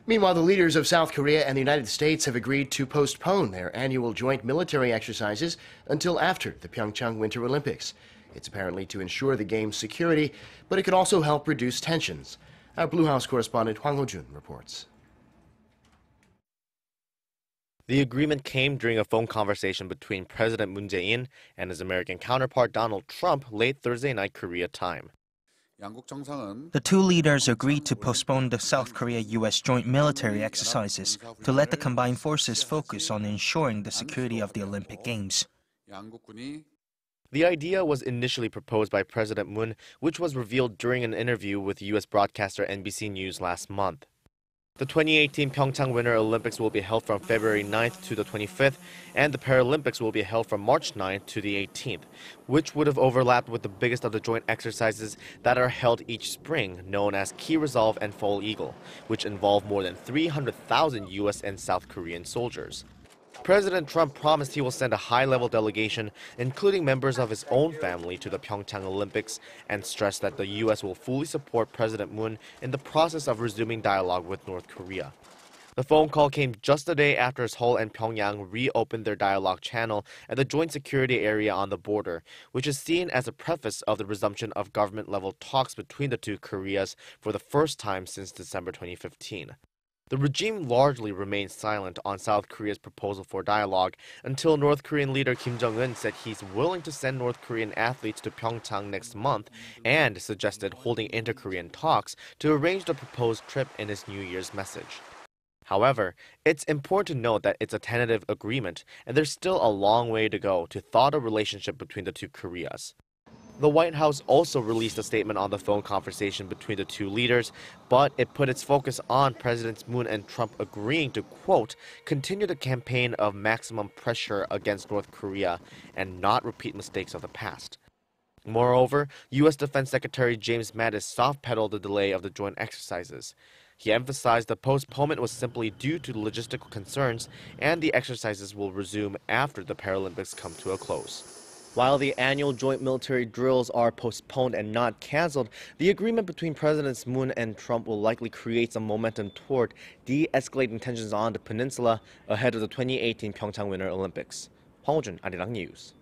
Meanwhile, the leaders of South Korea and the United States have agreed to postpone their annual joint military exercises until after the PyeongChang Winter Olympics. It's apparently to ensure the game's security, but it could also help reduce tensions. Our Blue House correspondent Hwang Hojun reports. The agreement came during a phone conversation between President Moon Jae-in and his American counterpart Donald Trump late Thursday night Korea time. The two leaders agreed to postpone the South Korea-U.S. joint military exercises to let the combined forces focus on ensuring the security of the Olympic Games. The idea was initially proposed by President Moon, which was revealed during an interview with U.S. broadcaster NBC News last month. The 2018 PyeongChang Winter Olympics will be held from February 9th to the 25th, and the Paralympics will be held from March 9th to the 18th, which would have overlapped with the biggest of the joint exercises that are held each spring, known as Key Resolve and Foal Eagle, which involve more than 300,000 U.S. and South Korean soldiers. President Trump promised he will send a high-level delegation, including members of his own family, to the PyeongChang Olympics, and stressed that the U.S. will fully support President Moon in the process of resuming dialogue with North Korea. The phone call came just a day after Seoul and Pyongyang reopened their dialogue channel at the joint security area on the border, which is seen as a preface of the resumption of government-level talks between the two Koreas for the first time since December 2015. The regime largely remained silent on South Korea's proposal for dialogue until North Korean leader Kim Jong-un said he's willing to send North Korean athletes to Pyeongchang next month and suggested holding inter-Korean talks to arrange the proposed trip in his New Year's message. However, it's important to note that it's a tentative agreement and there's still a long way to go to thaw a relationship between the two Koreas. The White House also released a statement on the phone conversation between the two leaders, but it put its focus on Presidents Moon and Trump agreeing to, quote, continue the campaign of maximum pressure against North Korea and not repeat mistakes of the past. Moreover, U.S. Defense Secretary James Mattis soft-pedaled the delay of the joint exercises. He emphasized the postponement was simply due to logistical concerns and the exercises will resume after the Paralympics come to a close. While the annual joint military drills are postponed and not canceled, the agreement between Presidents Moon and Trump will likely create some momentum toward de-escalating tensions on the peninsula ahead of the 2018 PyeongChang Winter Olympics. Hwang Hojun, Arirang News.